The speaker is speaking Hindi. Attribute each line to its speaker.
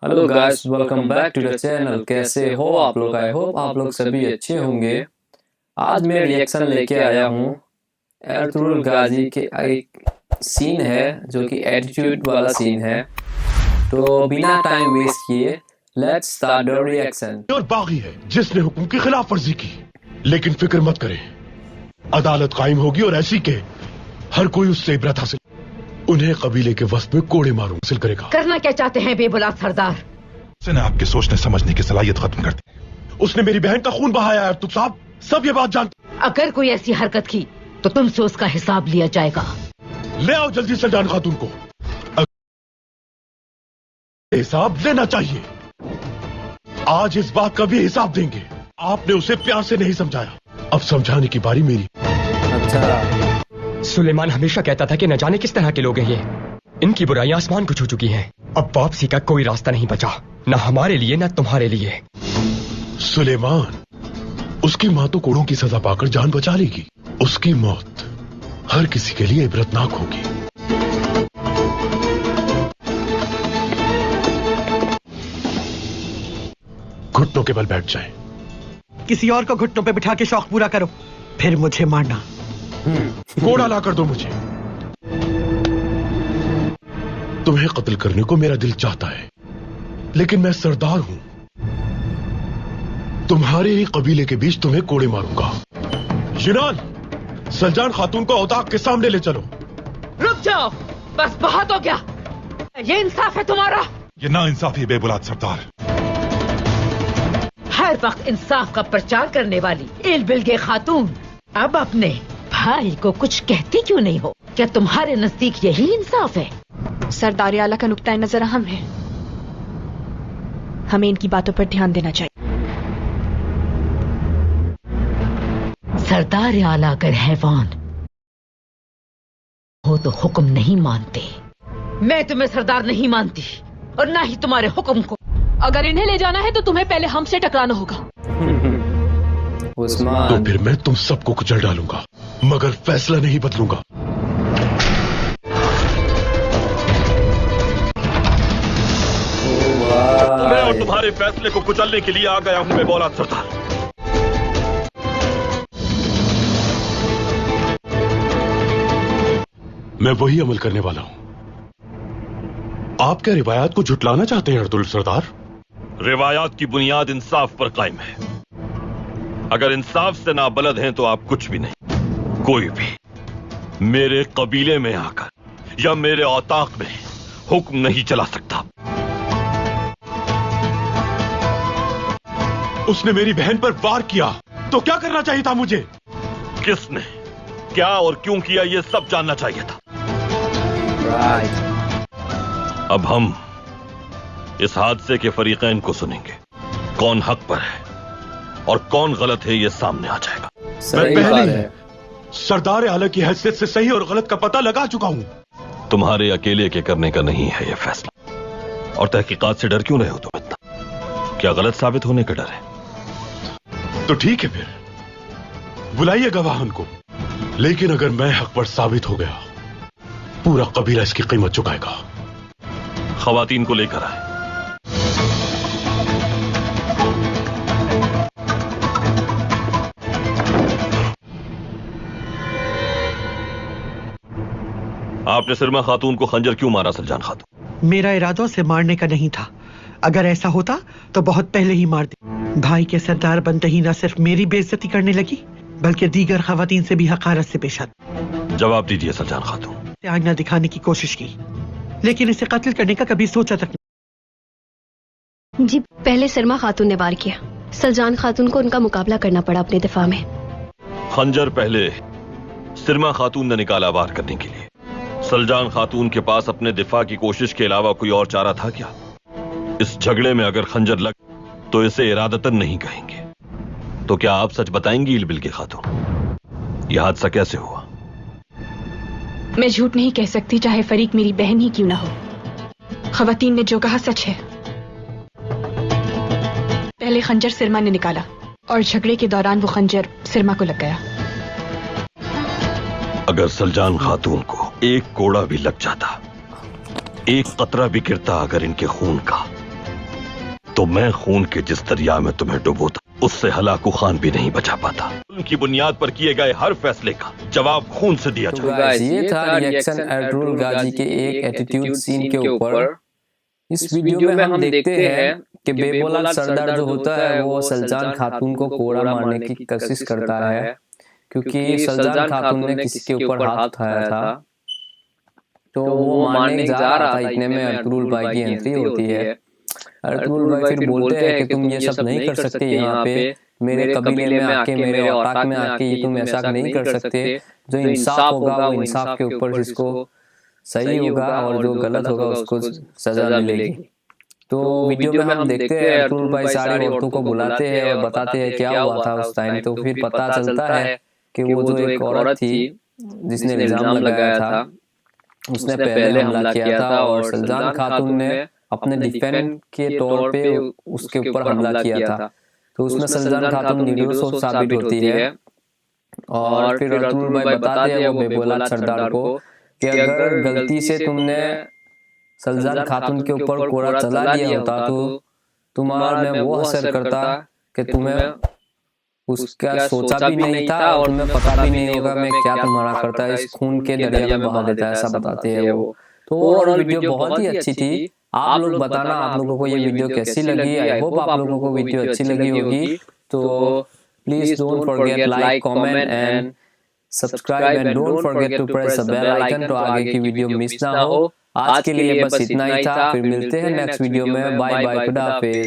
Speaker 1: Hello guys, welcome back to the channel. कैसे हो आप लोग? आई होप आप लोग सभी अच्छे होंगे। आज मैं रिएक्शन लेके आया हूँ एरतुगरुल गाजी के एक सीन है जो कि एटीट्यूड वाला सीन है। तो बिना टाइम वेस्ट किए लेट्स स्टार्ट द रिएक्शन।
Speaker 2: और बागी है जिसने हुक्म की खिलाफ वर्जी की, लेकिन फिक्र मत करें, अदालत कायम होगी और ऐसी के हर कोई उससे इबरत हासिल, उन्हें कबीले के वस्त में कोड़े मारू हासिल करेगा।
Speaker 3: करना क्या चाहते हैं बेबुलाद सरदार?
Speaker 2: उसने आपके सोचने समझने की सलाहियत खत्म कर दी। उसने मेरी बहन का खून बहाया है तुम साहब, सब ये बात जानते।
Speaker 3: अगर कोई ऐसी हरकत की तो तुमसे उसका हिसाब लिया जाएगा।
Speaker 2: ले आओ जल्दी से जान खातून को, हिसाब लेना चाहिए। आज इस बात का भी हिसाब देंगे। आपने उसे प्यार से नहीं समझाया, अब समझाने की बारी मेरी।
Speaker 1: अच्छा,
Speaker 4: सुलेमान हमेशा कहता था कि न जाने किस तरह के लोग हैं ये। इनकी बुराइयां आसमान को छू चुकी हैं। अब वापसी का कोई रास्ता नहीं बचा, न हमारे लिए न तुम्हारे लिए।
Speaker 2: सुलेमान, उसकी माँ तो कोड़ों की सजा पाकर जान बचा लेगी। उसकी मौत हर किसी के लिए इबरतनाक होगी। घुटनों के बल बैठ जाएं।
Speaker 5: किसी और को घुटनों पे बिठा के शौक पूरा करो, फिर मुझे मारना।
Speaker 2: घोड़ा ला कर दो मुझे। तुम्हें कत्ल करने को मेरा दिल चाहता है, लेकिन मैं सरदार हूं। तुम्हारे ही कबीले के बीच तुम्हें कोड़े मारूंगा। शिनान, सलजान खातून को औताक के सामने ले चलो।
Speaker 3: रुक जाओ, बस बहुत हो गया। ये इंसाफ है तुम्हारा?
Speaker 2: ये ना इंसाफी बेबुलाद सरदार।
Speaker 3: हर वक्त इंसाफ का प्रचार करने वाली इलबिलगे खातून, अब अपने भाई को कुछ कहती क्यों नहीं हो? क्या तुम्हारे नजदीक यही इंसाफ है?
Speaker 6: सरदार आला का नुक्ता नजर अहम है, हमें इनकी बातों पर ध्यान देना चाहिए।
Speaker 3: सरदार आला अगर हैवान हो तो हुक्म नहीं मानते। मैं तुम्हें सरदार नहीं मानती और ना ही तुम्हारे हुक्म को।
Speaker 6: अगर इन्हें ले जाना है तो तुम्हें पहले हमसे टकराना होगा।
Speaker 1: उस्मान,
Speaker 2: तो फिर मैं तुम सबको कुचल डालूंगा, मगर फैसला नहीं बदलूंगा। मैं और तुम्हारे फैसले को कुचलने के लिए आ गया हूं बेबुलाद सरदार। मैं वही अमल करने वाला हूं। आप क्या रिवायात को झुटलाना चाहते हैं अर्तुगरुल सरदार?
Speaker 7: रिवायात की बुनियाद इंसाफ पर कायम है। अगर इंसाफ से नाबलद हैं तो आप कुछ भी नहीं। कोई भी मेरे कबीले में आकर या मेरे औताक में हुक्म नहीं चला सकता।
Speaker 2: उसने मेरी बहन पर वार किया तो क्या करना चाहिए था मुझे?
Speaker 7: किसने, क्या और क्यों किया, यह सब जानना चाहिए था।
Speaker 1: राइट।
Speaker 7: अब हम इस हादसे के फरीकैन को सुनेंगे। कौन हक पर है और कौन गलत है, यह सामने आ जाएगा।
Speaker 2: मैं
Speaker 1: सही
Speaker 2: पहले
Speaker 1: बात
Speaker 2: ही
Speaker 1: है।
Speaker 2: सरदार आला की हैसियत से सही और गलत का पता लगा चुका हूं।
Speaker 7: तुम्हारे अकेले के करने का नहीं है यह फैसला। और तहकीकात से डर क्यों रहे हो तुम इतना? क्या गलत साबित होने का डर है?
Speaker 2: तो ठीक है, फिर बुलाइए गवाहन को। लेकिन अगर मैं हक पर साबित हो गया, पूरा कबीला इसकी कीमत चुकाएगा।
Speaker 7: खवातीन को लेकर आए। आपने सिरमा खातून को खंजर क्यों मारा सलजान खातून?
Speaker 5: मेरा इरादा उसे मारने का नहीं था। अगर ऐसा होता तो बहुत पहले ही मार दे। भाई के सरदार बनते ही न सिर्फ मेरी बेइज्जती करने लगी, बल्कि दीगर खवातीन से भी हकारत से पेश आती।
Speaker 7: जवाब दीजिए सलजान खातून।
Speaker 5: आईना दिखाने की कोशिश की, लेकिन इसे कत्ल करने का कभी सोचा तक नहीं।
Speaker 8: जी, पहले सरमा खातून ने वार किया। सलजान खातून को उनका मुकाबला करना पड़ा अपने दिफा में।
Speaker 7: खंजर पहले सिरमा खातून ने निकाला वार करने के लिए। सलजान खातून के पास अपने दिफा की कोशिश के अलावा कोई और चारा था क्या? इस झगड़े में अगर खंजर लग तो इसे इरादतन नहीं कहेंगे। तो क्या आप सच बताएंगी इलबिलगे खातून, यह हादसा कैसे हुआ?
Speaker 6: मैं झूठ नहीं कह सकती, चाहे फरीक मेरी बहन ही क्यों ना हो। खवातीन ने जो कहा सच है। पहले खंजर सिरमा ने निकाला और झगड़े के दौरान वो खंजर सिरमा को लग गया।
Speaker 7: अगर सलजान खातून को एक कोड़ा भी लग जाता, एक कतरा भी गिरता अगर इनके खून का, तो मैं खून के जिस दरिया में तुम्हें डुबोता उससे हलाकू खान भी नहीं बचा पाता। उनकी बुनियाद पर किए गए हर फैसले का जवाब खून से दिया
Speaker 1: तो
Speaker 7: जाए।
Speaker 1: गाइस ये था रिएक्शन एर्तुगरुल गाजी के एक एटीट्यूड सीन के ऊपर। इस वीडियो में हम देखते हैं कि बेबौलाद सरदार जो होता है वो सलजान खातून को कोड़ा मारने की कोशिश करता है, क्योंकि सलजान खातून ने किसी के ऊपर हाथ उठाया था। तो वो मारने जा रहा था, इतने में एर्तुगरुल भाई की एंट्री होती है। एर्तुगरुल भाई फिर बोलते हैं कि तुम ये सब नहीं कर सकते यहाँ पे, मेरे कबीले में आके, मेरे औताक में आके ये तुम ऐसा नहीं कर सकते। जो इंसाफ होगा वो इंसाफ के ऊपर जिसको सही होगा और जो गलत होगा उसको सजा मिलेगी। तो वीडियो में हम देखते हैं एर्तुगरुल भाई सारी औरतों को बुलाते हैं और बताते हैं क्या हुआ था उस टाइम। तो फिर पता चलता है कि वो जो एक औरत थी जिसने इल्जाम लगाया था उसने पहले हमला किया था और सलजान खातून ने अपने डिफेंड के तौर पे उसके ऊपर हमला किया था। तो उसमें सलजान खातून निर्दोष साबित होती है और फिर एर्तुगरुल भाई बताते हैं वो बेबौलाद सरदार को कि अगर गलती से तुमने सलजान खातून के ऊपर कोड़ा चला दिया होता तो तुम्हारा में वो असर करता कि तुम्हें उसका सोचा भी नहीं था और तुम्हें पता भी नहीं होगा मैं क्या तुम्हारा करता है, इस खून के दरिया में बहा देता है, ऐसा बताते हैं वो। तो ओवरऑल वीडियो बहुत ही अच्छी थी। आप लोग बताना आप लोगों को ये वीडियो कैसी लगी। आई होप आप लोगों को वीडियो अच्छी लगी होगी। तो please don't forget like, comment and subscribe and don't forget to press the bell icon तो आगे की वीडियो मिस ना हो। आज के लिए बस इतना ही था, फिर मिलते हैं नेक्स्ट वीडियो में। बाय बाय, खुदा हाफिज।